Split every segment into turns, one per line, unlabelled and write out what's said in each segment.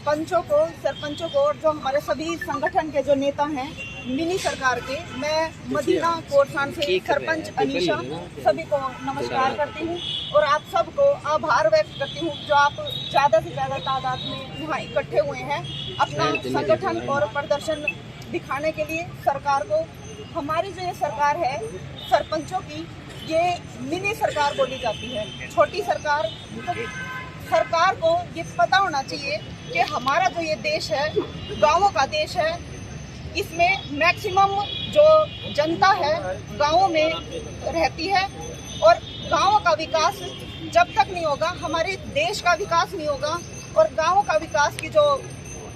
सरपंचों को और जो हमारे सभी संगठन के जो नेता हैं मिनी सरकार के, मैं मदीना कोटसान से सरपंच अनीशा सभी को नमस्कार करती हूँ और आप सबको आभार व्यक्त करती हूँ जो आप ज़्यादा से ज़्यादा तादाद में यहाँ इकट्ठे हुए हैं अपना संगठन और प्रदर्शन दिखाने के लिए सरकार को। हमारी जो ये सरकार है सरपंचों की, ये मिनी सरकार बोली जाती है, छोटी सरकार। तो सरकार को ये पता होना चाहिए कि हमारा जो ये देश है गांवों का देश है, इसमें मैक्सिमम जो जनता है गांवों में रहती है और गांवों का विकास जब तक नहीं होगा, हमारे देश का विकास नहीं होगा और गांवों का विकास की जो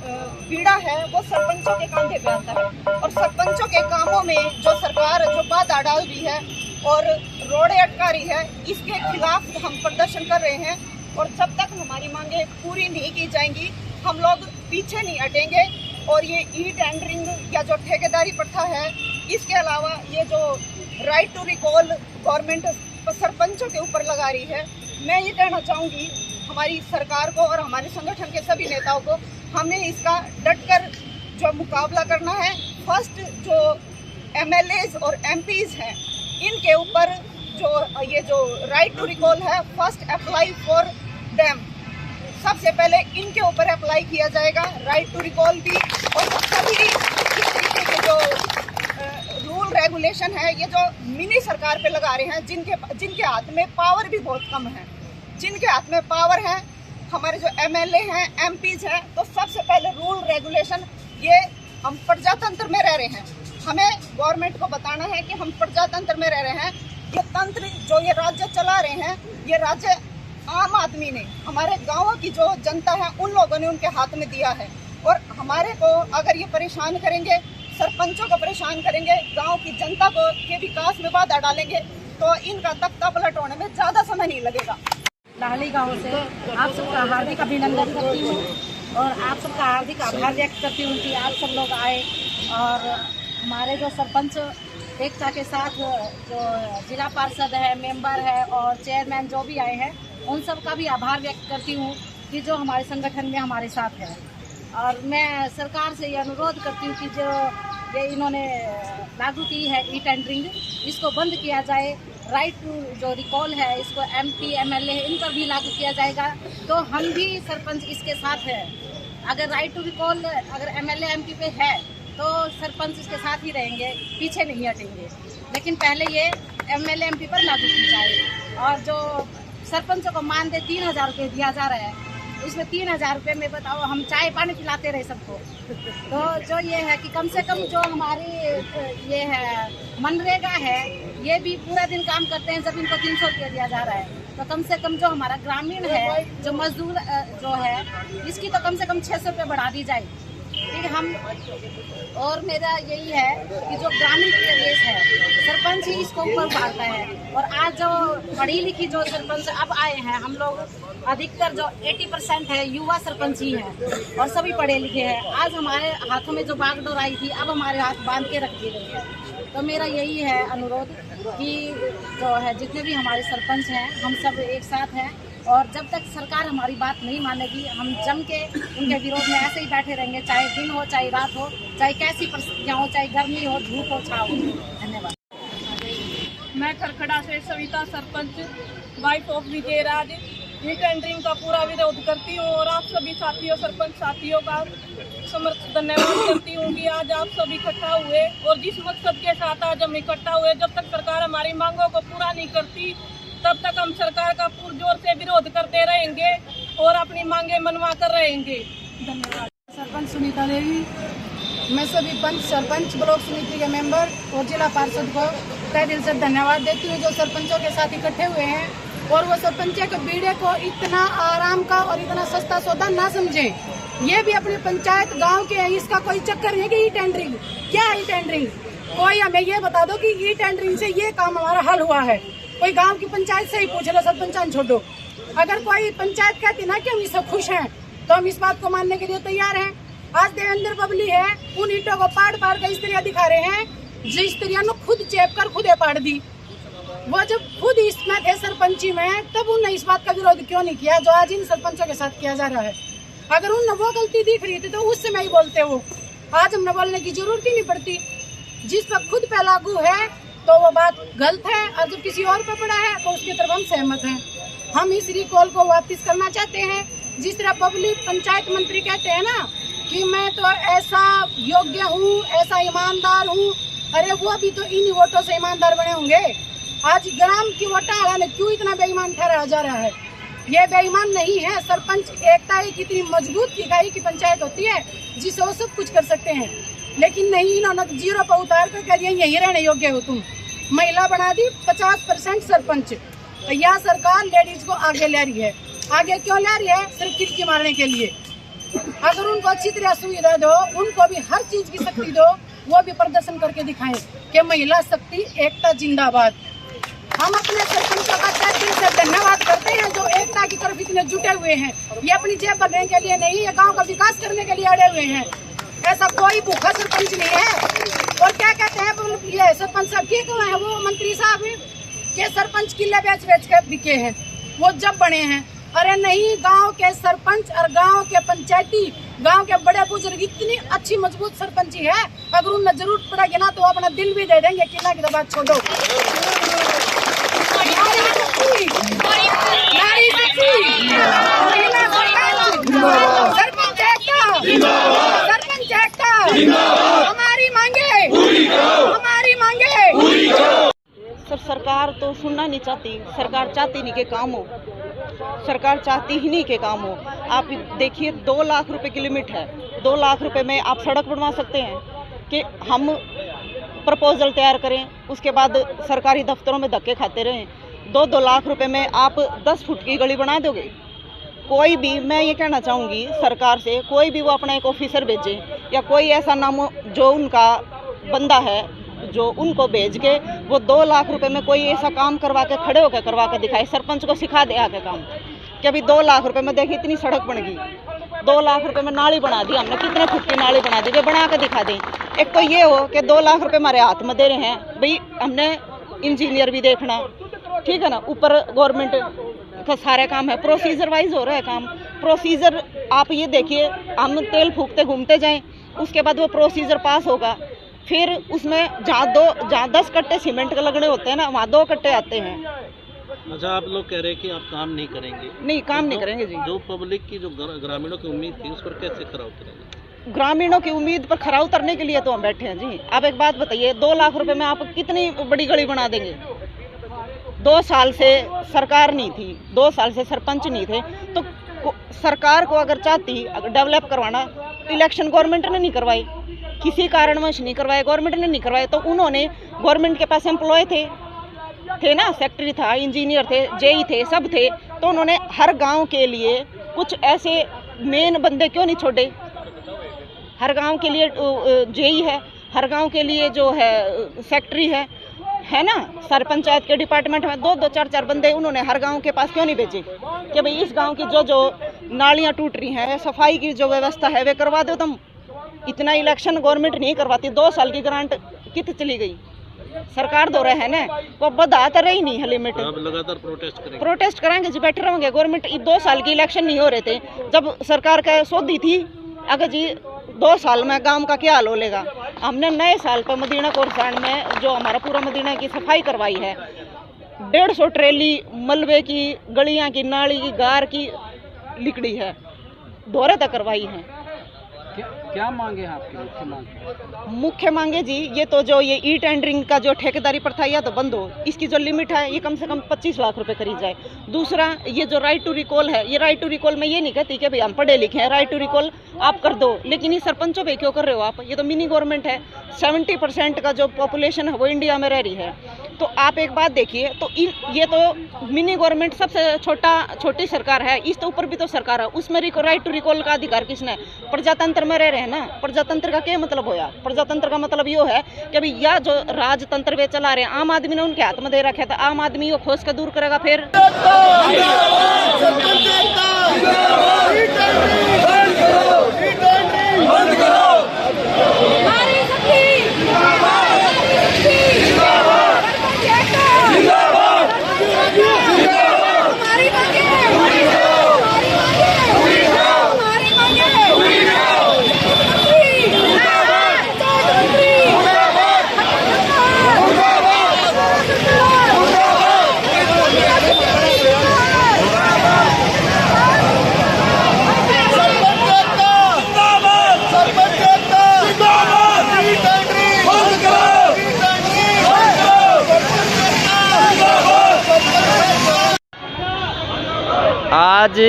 पीड़ा है वो सरपंचों के कंधे पे आता है। और सरपंचों के कामों में जो सरकार जो बाधा डाल रही है और रोड़े अटका रही है, इसके खिलाफ हम प्रदर्शन कर रहे हैं और जब तक हमारी मांगे पूरी नहीं की जाएंगी हम लोग पीछे नहीं हटेंगे। और ये ई टेंडरिंग या जो ठेकेदारी प्रथा है, इसके अलावा ये जो राइट टू रिकॉल गवर्नमेंट सरपंचों के ऊपर लगा रही है, मैं ये कहना चाहूँगी हमारी सरकार को और हमारे संगठन के सभी नेताओं को, हमें इसका डटकर जो मुकाबला करना है। फर्स्ट जो MLAs और MPs हैं इनके ऊपर जो राइट टू रिकॉल है, फर्स्ट अप्लाई फॉर देम, सबसे पहले इनके ऊपर अप्लाई किया जाएगा राइट टू रिकॉल भी। और सभी इस तरीके के जो रूल रेगुलेशन है ये जो मिनी सरकार पे लगा रहे हैं, जिनके हाथ में पावर भी बहुत कम है, जिनके हाथ में पावर है हमारे जो MLA हैं MPs हैं, तो सबसे पहले रूल रेगुलेशन, ये हम प्रजातंत्र में रह रहे हैं, हमें गवर्नमेंट को बताना है कि हम प्रजातंत्र में रह रहे हैं। ये तंत्र जो ये राज्य चला रहे हैं, ये राज्य आम आदमी ने, हमारे गाँव की जो जनता है उन लोगों ने उनके हाथ में दिया है। और हमारे को अगर ये परेशान करेंगे, सरपंचों को परेशान करेंगे, गाँव की जनता को के विकास में बाधा डालेंगे, तो इनका तख्ता पलट होने में ज़्यादा समय नहीं लगेगा।
लाहली गांव से आप सबका हार्दिक अभिनंदन करती हूँ और आप सबका हार्दिक आभार व्यक्त करती हूँ कि आप सब लोग आए और हमारे जो सरपंच एकता के साथ जो जिला पार्षद है, मेंबर है और चेयरमैन जो भी आए हैं, उन सब का भी आभार व्यक्त करती हूँ कि जो हमारे संगठन में हमारे साथ है। और मैं सरकार से ये अनुरोध करती हूँ कि जो ये इन्होंने लागू की है ई टेंडरिंग, इसको बंद किया जाए। राइट टू जो रिकॉल है इसको MP MLA इन पर भी लागू किया जाएगा, तो हम भी सरपंच इसके साथ हैं। अगर राइट टू रिकॉल अगर MLA MP पे है तो सरपंच इसके साथ ही रहेंगे, पीछे नहीं हटेंगे। लेकिन पहले ये MLA MP पर लागू की जाए। और जो सरपंचों को मानदेय 3000 रुपये दिया जा रहा है, उसमें 3000 रुपये में बताओ हम चाय पानी पिलाते रहे सबको। तो जो ये है कि कम से कम जो हमारी ये है मनरेगा है, ये भी पूरा दिन काम करते हैं, जब इनको 300 रुपया दिया जा रहा है, तो कम से कम जो हमारा ग्रामीण है जो मजदूर जो है इसकी तो कम से कम 600 रुपये बढ़ा दी जाए। ठीक है, हम और मेरा यही है कि जो ग्रामीण प्रदेश है सरपंच ही इसको ऊपर उठाता है। और आज जो पढ़ी लिखी जो सरपंच अब आए हैं, हम लोग अधिकतर जो 80% है युवा सरपंच ही हैं और सभी पढ़े लिखे हैं। आज हमारे हाथों में जो बागडोर आई थी, अब हमारे हाथ बांध के रख दी गई है। तो मेरा यही है अनुरोध कि जो है जितने भी हमारे सरपंच हैं हम सब एक साथ हैं और जब तक सरकार हमारी बात नहीं मानेगी हम जम के उनके विरोध में ऐसे ही बैठे रहेंगे, चाहे दिन हो, चाहे रात हो, चाहे कैसी परिस्थितियाँ हो, चाहे गर्मी हो, धूप हो, छाव हो। धन्यवाद।
मैं खरखड़ा से Savita, sarpanch, wife of Vijay Raj, e tendering का पूरा विरोध करती हूँ और आप सभी साथियों, सरपंच साथियों का समर्थ धन्यवाद करती हूँ कि आज आप सब इकट्ठा हुए। और जिस मकसद के साथ आज हम इकट्ठा हुए, जब तक सरकार हमारी मांगों को पूरा नहीं करती तब तक हम सरकार का पुरजोर से विरोध करते रहेंगे और अपनी मांगे मनवा कर रहेंगे। धन्यवाद।
सरपंच सुनीता देवी, मैं सभी पंच, सरपंच, ब्लॉक समिति के मेंबर और जिला पार्षद को तहे दिल से धन्यवाद देती हूँ जो सरपंचों के साथ इकट्ठे हुए हैं और वो सरपंच के बीड़े को इतना आराम का और इतना सस्ता सौदा ना समझे। ये भी अपनी पंचायत गांव के हैं, इसका कोई चक्कर नहीं कि ई टेंडरिंग क्या है। ई टेंडरिंग कोई हमें ये बता दो कि ई टेंडरिंग से ये काम हमारा हल हुआ है। कोई गांव की पंचायत से ही पूछ लो, सरपंच छोड़ो। अगर कोई पंचायत कहती ना कि हम इससे खुश हैं तो हम इस बात को मानने के लिए तैयार हैं। आज देवेंद्र बबली है, उन ईंटों को पाड़ पाड़ कर स्त्रियां दिखा रहे हैं, जो स्त्रियां ने खुद चेप कर खुदे पाड़ दी। वो जब खुद इसमें थे सरपंची में, तब उन्होंने इस बात का विरोध क्यों नहीं किया जो आज इन सरपंचों के साथ किया जा रहा है। अगर उन्हें वो गलती दिख रही थी तो उस समय ही बोलते वो, आज हमने बोलने की जरूरत ही नहीं पड़ती। जिस पर खुद पे लागू है तो वो बात गलत है, और जब किसी और पे पड़ा है तो उसकी तरफ हम सहमत हैं। हम इस रिकॉल को वापस करना चाहते हैं। जिस तरह पब्लिक पंचायत मंत्री कहते हैं ना कि मैं तो ऐसा योग्य हूँ, ऐसा ईमानदार हूँ, अरे वो भी तो इन वोटों से ईमानदार बने होंगे। आज ग्राम की वोटा ने क्यों इतना बेईमान ठहराया जा रहा है? ये बेईमान नहीं है। सरपंच एकता एक इतनी मजबूत इकाई की पंचायत होती है जिसे वो सब कुछ कर सकते हैं, लेकिन नहीं, इन्होंने जीरो पर उतार कर कह दिया यही रहने योग्य हो तुम। महिला बना दी 50% सरपंच। तो यह सरकार लेडीज को आगे ले रही है। आगे क्यों ले रही है? सिर्फ किरकी मारने के लिए। अगर उनको अच्छी तरह सुविधा दो, उनको भी हर चीज की शक्ति दो, वो भी प्रदर्शन करके दिखाएं कि महिला शक्ति एकता जिंदाबाद। हम अपने सरपंचों का तहे दिल से धन्यवाद करते हैं जो एकता की तरफ इतने जुटे हुए हैं। ये अपनी जेब भरने के लिए नहीं, ये गांव का विकास करने के लिए अड़े हुए हैं। ऐसा कोई भूखा सरपंच नहीं है। और क्या कहते हैं ये सरपंच साहब ठीक हुए हैं, वो मंत्री साहब के सरपंच किले बेच बेच के बिके हैं, वो जब बने हैं। अरे नहीं, गांव के सरपंच और गांव के पंचायती, गांव के बड़े बुजुर्ग इतनी अच्छी मजबूत सरपंची है, अगर उन्हें जरूरत पड़ेगी ना तो अपना दिल भी दे देंगे। किला की तो बात छोड़ो। सरपंच एकता, हमारी मांगे, हमारी मांगे।
सर सरकार तो सुनना नहीं चाहती, सरकार चाहती नहीं कि काम हो, सरकार चाहती ही नहीं कि काम हो। आप देखिए 2 लाख रुपए की लिमिट है। 2 लाख रुपए में आप सड़क बनवा सकते हैं कि हम प्रपोजल तैयार करें, उसके बाद सरकारी दफ्तरों में धक्के खाते रहें। 2-2 लाख रुपए में आप 10 फुट की गली बना दोगे? कोई भी, मैं ये कहना चाहूँगी सरकार से, कोई भी वो अपना एक ऑफिसर भेजे या कोई ऐसा नाम जो उनका बंदा है जो उनको भेज के वो 2 लाख रुपए में कोई ऐसा काम करवा के खड़े होकर करवा के दिखाए। सरपंच को सिखा दे आके काम कि अभी 2 लाख रुपए में देखिए इतनी सड़क बन गई, 2 लाख रुपए में नाली बना दी हमने, कितने फुट की नाली बना दी, वे बना के दिखा दें। एक तो ये हो कि 2 लाख रुपए हमारे हाथ में दे रहे हैं, भाई हमने इंजीनियर भी देखना, ठीक है ना, ऊपर गवर्नमेंट का सारे काम है, प्रोसीजर वाइज हो रहा है काम। प्रोसीजर आप ये देखिए, हम तेल फूकते घूमते जाएं, उसके बाद वो प्रोसीजर पास होगा, फिर उसमें जहाँ 10 कट्टे सीमेंट के लगने होते हैं ना, वहाँ 2 कट्टे आते हैं।
अच्छा, आप लोग कह रहे हैं कि आप काम नहीं करेंगे?
नहीं, काम नहीं करेंगे जी।
जो पब्लिक की, जो ग्रामीणों की उम्मीद थी, उस पर कैसे खरा उतरेंगे?
ग्रामीणों की उम्मीद पर खरा उतरने के लिए तो हम बैठे हैं जी। आप एक बात बताइए, 2 लाख रुपए में आप कितनी बड़ी गली बना देंगे? 2 साल से सरकार नहीं थी, 2 साल से सरपंच नहीं थे, तो सरकार को अगर चाहती अगर डेवलप करवाना, इलेक्शन गवर्नमेंट ने नहीं करवाई, किसी कारणवश नहीं करवाए, गवर्नमेंट ने नहीं करवाए, तो उन्होंने, गवर्नमेंट के पास एम्प्लॉय थे ना, सेक्रेटरी था, इंजीनियर थे, जेई थे, सब थे, तो उन्होंने हर गांव के लिए कुछ ऐसे मेन बंदे क्यों नहीं छोड़े? हर गांव के लिए जेई है, हर गांव के लिए जो है सेक्रेटरी है ना, सारे पंचायत के डिपार्टमेंट में 2-2, 4-4 बंदे उन्होंने हर गांव के पास क्यों नहीं भेजे कि भाई इस गांव की जो नालियां टूट रही हैं, सफाई की जो व्यवस्था है वे करवा दो तुम। इतना इलेक्शन गवर्नमेंट नहीं करवाती। 2 साल की ग्रांट कितनी चली गई? सरकार दो रहे है ना, वो बता तो रही नहीं है लिमिट।
आप लगातार
प्रोटेस्ट करेंगे जी, बैठे रहेंगे। गवर्नमेंट 2 साल की इलेक्शन नहीं हो रहे थे जब सरकार का सौदी थी, अगर जी 2 साल में गांव का क्या हाल हो लेगा। हमने नए साल पर मदीना कोरसान में जो हमारा पूरा मदीना की सफाई करवाई है, 150 ट्रेली मलबे की, गलियां की, नाली की, गार की लिकड़ी है, दौरे तक करवाई है।
क्या मांगे हैं आपकी?
मुख्य मांगे जी, ये तो जो ये ई टेंडरिंग का जो ठेकेदारी प्रथा या तो बंद हो, इसकी जो लिमिट है ये कम से कम 25 लाख रुपए करी जाए। दूसरा, ये जो राइट टू रिकॉल है, ये राइट टू रिकॉल में ये नहीं कहती कि भाई हम पढ़े लिखे हैं, राइट टू रिकॉल आप कर दो, लेकिन ये सरपंचों पे क्यों कर रहे हो आप? ये तो मिनी गवर्नमेंट है, 70% का जो पॉपुलेशन है वो इंडिया में रह रही है। तो आप एक बात देखिए, तो ये तो मिनी गवर्नमेंट सबसे छोटी सरकार है, इस तो ऊपर भी तो सरकार है, उसमें राइट टू रिकॉल का अधिकार किसने? प्रजातंत्र में रह रहे हैं ना। प्रजातंत्र का क्या मतलब होया? प्रजातंत्र का मतलब ये है कि भाई यह जो राजतंत्र वे चला रहे हैं, आम आदमी ने उनके हाथ में दे रखे, तो आम आदमी को खोज कर दूर करेगा। फिर
आज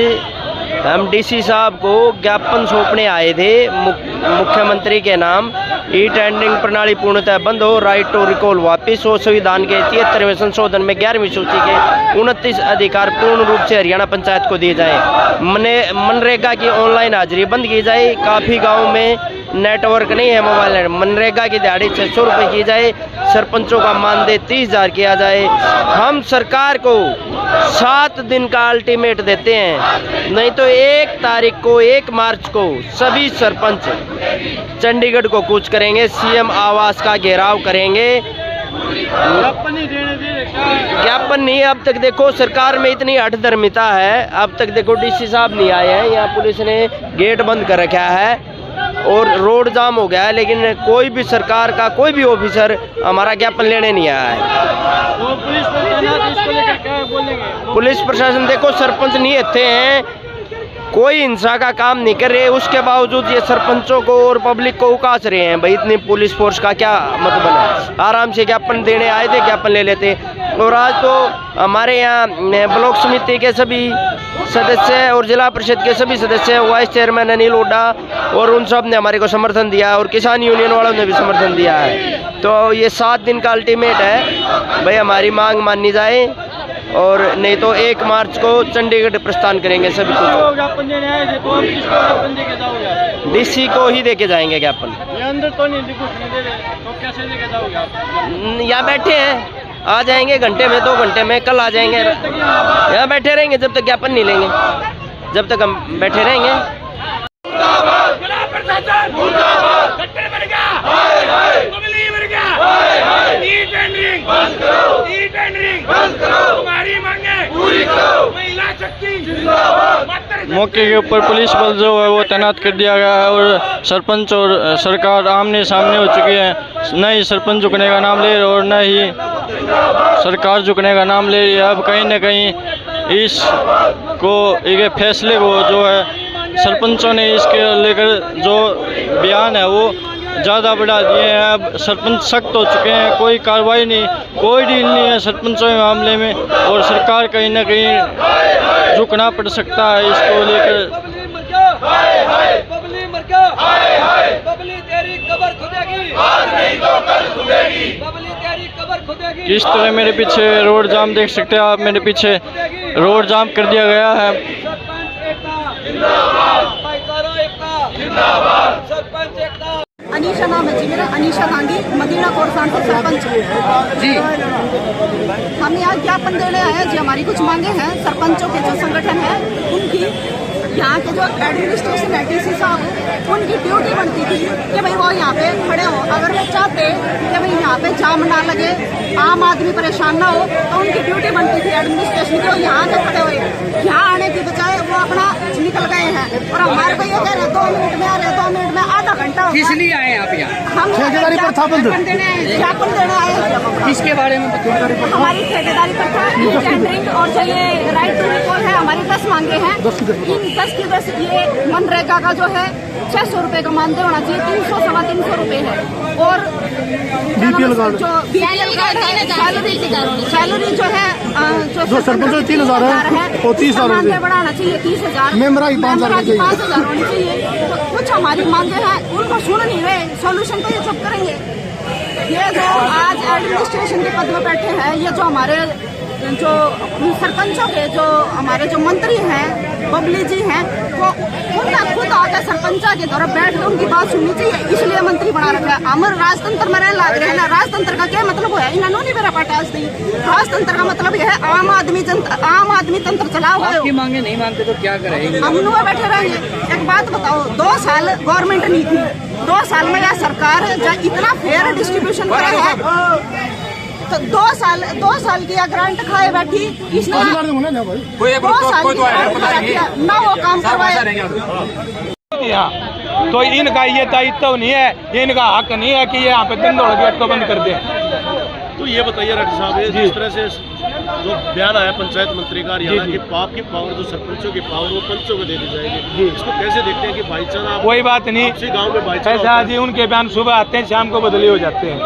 हम डीसी साहब को ज्ञापन सौंपने आए थे मुख्यमंत्री के नाम। ई टेंडरिंग प्रणाली पूर्णतः बंद हो, राइट टू रिकॉल वापिस हो, संविधान के 73वें संशोधन में 11वीं सूची के 29 अधिकार पूर्ण रूप से हरियाणा पंचायत को दिए जाएं। मनरेगा की ऑनलाइन हाजिरी बंद की जाए। काफ़ी गाँव में नेटवर्क नहीं है, मोबाइल नेट। मनरेगा की दिहाड़ी 600 रुपये की जाए। सरपंचों का मानदेय 30,000 किया जाए। हम सरकार को 7 दिन का अल्टीमेट देते हैं, नहीं तो 1 तारीख को 1 मार्च को सभी सरपंच चंडीगढ़ को कूच करेंगे, सीएम आवास का घेराव करेंगे। ज्ञापन नहीं, अब तक देखो सरकार में इतनी हठधर्मिता है, अब तक देखो डीसी साहब नहीं आए हैं, यहाँ पुलिस ने गेट बंद कर रखा है और रोड जाम हो गया है, लेकिन कोई भी सरकार का कोई भी ऑफिसर हमारा ज्ञापन लेने नहीं आया है।
तो पुलिस प्रशासन इसको लेकर क्या बोलेंगे?
पुलिस प्रशासन देखो सरपंच नहीं रहते हैं, कोई हिंसा का काम नहीं कर रहे, उसके बावजूद ये सरपंचों को और पब्लिक को उकास रहे हैं। भाई इतनी पुलिस फोर्स का क्या मतलब है? आराम से ज्ञापन देने आए थे, ज्ञापन ले लेते। और आज तो हमारे यहाँ ब्लॉक समिति के सभी सदस्य और जिला परिषद के सभी सदस्य, वाइस चेयरमैन अनिल ओडा और उन सब ने हमारे को समर्थन दिया और किसान यूनियन वालों ने भी समर्थन दिया है। तो ये 7 दिन का अल्टीमेट है, भाई हमारी मांग मानी जाए और नहीं तो 1 मार्च को चंडीगढ़ प्रस्थान करेंगे सभी कुछ।
ज्ञापन देने आए थे तो ज्ञापन देके जाओगे?
डीसी को ही देके जाएंगे ज्ञापन।
ये अंदर तो नहीं कुछ नहीं दे रहे, तो कैसे लेके जाओगे आप?
यहाँ बैठे हैं, आ जाएंगे घंटे में 2 घंटे में, कल आ जाएंगे। यहाँ बैठे रहेंगे जब तक ज्ञापन नहीं लेंगे, जब तक हम बैठे रहेंगे।
मौके के ऊपर पुलिस बल जो है वो तैनात कर दिया गया है और सरपंच और सरकार आमने सामने हो चुके हैं। न ही सरपंच झुकने का नाम ले और न ही सरकार झुकने का नाम ले रही है। अब कहीं न कहीं इसको एक फैसले को जो है सरपंचों ने इसके लेकर जो बयान है वो ज़्यादा बढ़ा दिए हैं। अब सरपंच सख्त हो चुके हैं, कोई कार्रवाई नहीं, कोई डील नहीं है सरपंचों के मामले में और सरकार कहीं ना कहीं झुकना पड़ सकता है इसको लेकर। किस तरह मेरे पीछे रोड जाम देख सकते हैं आप, मेरे पीछे रोड जाम कर दिया गया है।
अनीशा नाम है जी मेरा, अनीशा गांधी, मदीना कोरसान से सरपंच जी। हम यहाँ ज्ञापन देने आए हैं जी, हमारी कुछ मांगे हैं। सरपंचों के जो संगठन है उनकी, यहाँ के जो एडमिनिस्ट्रेशन है डीसी साहब, उनकी ड्यूटी बनती थी कि भाई वो यहाँ पे खड़े हो। अगर वो चाहते कि भाई यहाँ पे जाम ना लगे, आम आदमी परेशान ना हो, तो उनकी ड्यूटी बनती थी एडमिनिस्ट्रेशन की, वो यहाँ के खड़े हुए। यहाँ आने की बजाय वो अपना निकल गए हैं और हमारे को ये कह रहे 2 मिनट में आ रहे, 2 मिनट में आधा घंटा।
किस लिए आए आप यहाँ?
हम
ठेकेदारी प्रथा बंद
ज्ञापन देने आए हैं।
किसके बारे में?
हमारी ठेकेदारी प्रथा, टेंडरिंग और जो ये राइट टू रिकॉल है, हमारी 10 मांगे हैं। इन 10 की 10 ये मनरेगा का जो है 600 रुपये का मानदेय होना चाहिए, 300 सवा 300 रुपये है। और
बीपीएल कार्ड
जो बीपीएल कार्ड है, सैलरी जो है जो
सरपंच 3,000 है और 30,000
मानदेय बढ़ाना चाहिए 30,000,
मेंबरा की 5,000
होनी चाहिए। तो कुछ हमारी मांगे हैं, उनको सुन नहीं रहे, सोल्यूशन तो ये चुप करेंगे। ये जो आज एडमिनिस्ट्रेशन के पद में बैठे हैं, ये जो हमारे जो सरपंचों के जो हमारे जो मंत्री हैं बबली जी हैं, वो उनका खुद आकर सरपंचा के द्वारा बैठ कर उनकी बात सुननी चाहिए, इसलिए मंत्री बना रखा है। हमारे राजतंत्र में रहने लग रहे हैं ना, राजतंत्र का क्या मतलब है? इन्होंने नहीं मेरा पटास दी। राजतंत्र का मतलब यह है आम आदमी तंत्र चलाओ।
आपकी मांगे नहीं मानते तो क्या करेंगे?
हम लोग बैठे रहेंगे। एक बात बताओ, 2 साल गवर्नमेंट नहीं थी, 2 साल में यह सरकार जब इतना फेयर डिस्ट्रीब्यूशन कर रही है, तो 2 साल की ग्रांट खाए बैठी, इसने 2 साल ना वो काम करवाए।
तो इनका ये दायित्व नहीं है, इनका हक नहीं है कि ये यहाँ पे दंदौड़ गेट को बंद कर दे।
तो ये बताइए राठी साहब, जिस तरह से जो बयान आया पंचायत मंत्री का हरियाणा की पाप की पावर, जो सरपंचों की पावर वो पंचों को दे दी जाएगी, इसको कैसे देखते हैं कि भाईचारा?
कोई बात नहीं,
गाँव में भाईचारा
ऐसा जी उनके बयान सुबह आते हैं, शाम को बदले हो जाते हैं।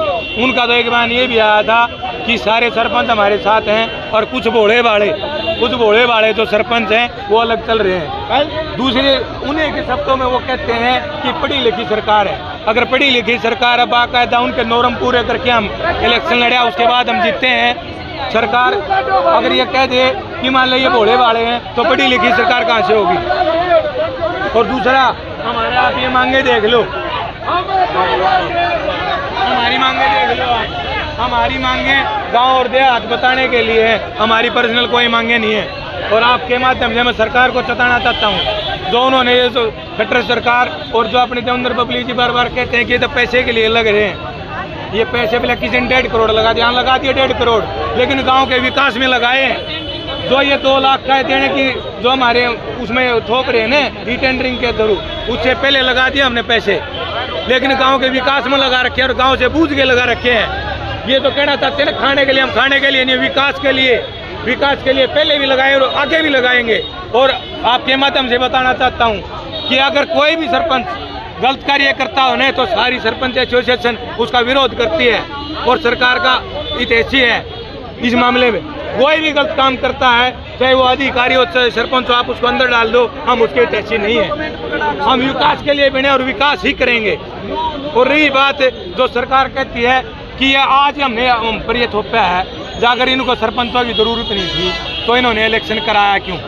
उनका तो एक बयान ये भी आया था कि सारे सरपंच हमारे साथ हैं और कुछ भोले भाड़े कुछ भोले भाले जो सरपंच हैं वो अलग चल रहे हैं। दूसरे उन्हीं के शब्दों में वो कहते हैं कि पढ़ी लिखी सरकार है। अगर पढ़ी लिखी सरकार है, बाकायदा उनके नॉर्म पूरे करके हम इलेक्शन लड़े, उसके बाद हम जीतते हैं। सरकार अगर ये कह दे कि मान लो ये भोले भाले हैं, तो पढ़ी लिखी सरकार कहाँ से होगी। और दूसरा हमारे आप ये मांगे देख लो, हमारी मांगे देख लो आप। हमारी मांगे गांव और देहात बताने के लिए है, हमारी पर्सनल कोई मांगे नहीं है। और आपके माध्यम से मैं सरकार को चताना चाहता हूँ, जो उन्होंने ये जो खट्टर सरकार और जो अपने देवेंद्र पब्लिक जी बार बार कहते हैं कि ये तो पैसे के लिए लग रहे हैं। ये पैसे पहले किसी ने 1.5 करोड़ लगा दिया, लगा दिए 1.5 करोड़, लेकिन गाँव के विकास में लगाए हैं। जो ये 2 लाख का देने की जो हमारे उसमें थोप रहे हैं ना रीटेंडरिंग के थ्रू, उससे पहले लगा दिए हमने पैसे, लेकिन गांव के विकास में लगा रखे हैं और गांव से बूझ के लगा रखे हैं। ये तो कहना चाहते हैं ना खाने के लिए, हम खाने के लिए नहीं, विकास के लिए। विकास के लिए पहले भी लगाए और आगे भी लगाएंगे। और आपके माध्यम से बताना चाहता हूँ कि अगर कोई भी सरपंच गलत कार्य करता हो ना, तो सारी सरपंच एसोसिएशन उसका विरोध करती है और सरकार का हितैषी है इस मामले में। कोई भी गलत काम करता है, चाहे वो अधिकारी हो चाहे सरपंच हो, आप उसको अंदर डाल दो, हम उसके हितैषी नहीं है। हम विकास के लिए बने और विकास ही करेंगे। और रही बात जो सरकार कहती है कि ये आज हमने हम पर ये थोपा है, जाकर इनको सरपंचों की जरूरत नहीं थी तो इन्होंने इलेक्शन कराया क्यों?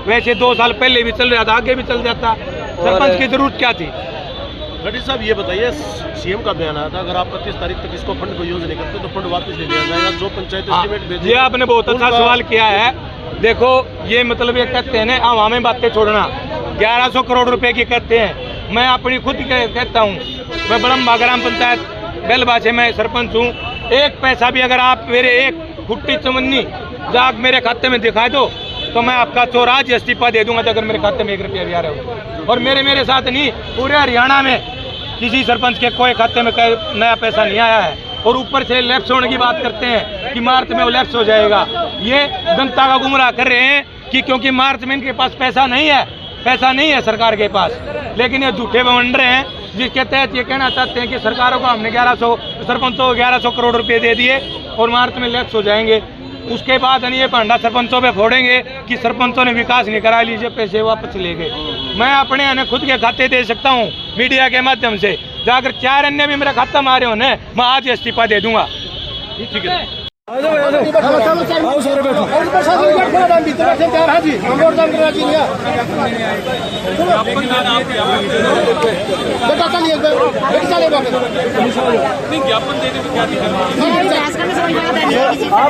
वैसे 2 साल पहले भी चल रहा था, आगे भी चल जाता, सरपंच की जरूरत क्या थी?
गढ़ी साहब ये बताइए, सीएम का बयान आया था अगर आप 25 तारीख तक इसको फंड को यूज नहीं करते तो फंड वापस ले लिया जाएगा। जो पंचायत एस्टीमेट भेजे,
ये आपने बहुत अच्छा सवाल किया है। देखो ये मतलब ये कहते हैं ना आवाम में बातें छोड़ना, 1100 करोड़ रुपए की कहते हैं। मैं अपनी खुद कहता हूँ, मैं बड़म्बा ग्राम पंचायत बेलबा से मैं सरपंच हूँ। 1 पैसा भी अगर आप मेरे 1 फुट्टी चमन्नी जाग मेरे खाते में दिखा दो तो मैं आपका चौराज इस्तीफा दे दूंगा, अगर मेरे खाते में 1 रुपया भी आ रहा हो। और मेरे साथ नहीं, पूरे हरियाणा में किसी सरपंच के कोई खाते में नया पैसा नहीं आया है। और ऊपर से लैप्स होने की बात करते हैं कि मार्च में वो लैप्स हो जाएगा। ये जनता का गुमराह कर रहे हैं कि क्योंकि मार्च में इनके पास पैसा नहीं है सरकार के पास, लेकिन ये झूठे बवंड रहे हैं जिसके तहत ये कहना चाहते हैं कि सरकारों को हमने 1100 सरपंचों को 1100 करोड़ रुपए दे दिए और मार्च में लैप्स हो जाएंगे। उसके बाद ये पंडा सरपंचों पे फोड़ेंगे कि सरपंचों ने विकास नहीं करा, लीजिए पैसे वापस ले गए। मैं अपने खुद के खाते दे सकता हूँ मीडिया के माध्यम से, जाकर 4 अन्य भी मेरा खाता मारे होने, मैं आज इस्तीफा दे दूंगा। ठीक है।
आप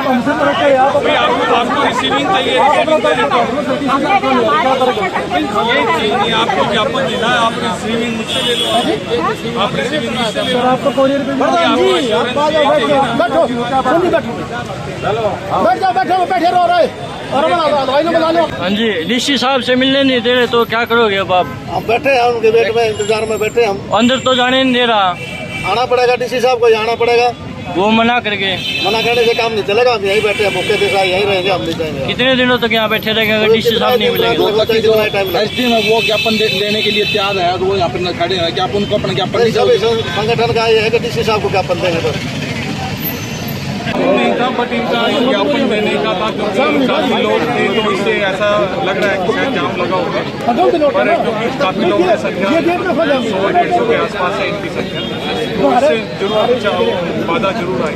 हमसे आपको रिसीविंग चाहिए, आपको ज्ञापन देना है, आप रिसीविंग मुझसे ले लो, आप रिसीविंग मुझसे ले लो, आपको कोरियर पे
बैठे रहो रहे। हाँ जी, डीसी साहब से मिलने नहीं दे रहे तो क्या करोगे अब आप?
हम बैठे हैं उनके वेट में, इंतजार में बैठे हम।
अंदर तो जाने नहीं दे रहा।
आना पड़ेगा, डीसी साहब को आना पड़ेगा।
वो मना करके,
मना करने से काम नहीं चलेगा। हम यहीं बैठे हैं, मौके पे यहीं रहेंगे, हम नहीं जाएंगे।
कितने दिनों तक यहाँ बैठे रहेंगे अगर डीसी साहब नहीं मिलेंगे?
वो ज्ञापन देने के लिए तैयार है, वो यहाँ पे खड़े हैं। क्या उनको अपना ज्ञापन संगठन का ये है कि डीसी साहब को ज्ञापन देंगे बस।
नहीं था, बट इनका ज्ञापन देने का था क्योंकि काफी लोग थे तो इससे ऐसा लग रहा है कि शायद जाम लगा होगा। पर क्योंकि काफी लोग की संख्या 100-150 के आसपास है इनकी संख्या, तो इससे जरूर बाधा जरूर आई।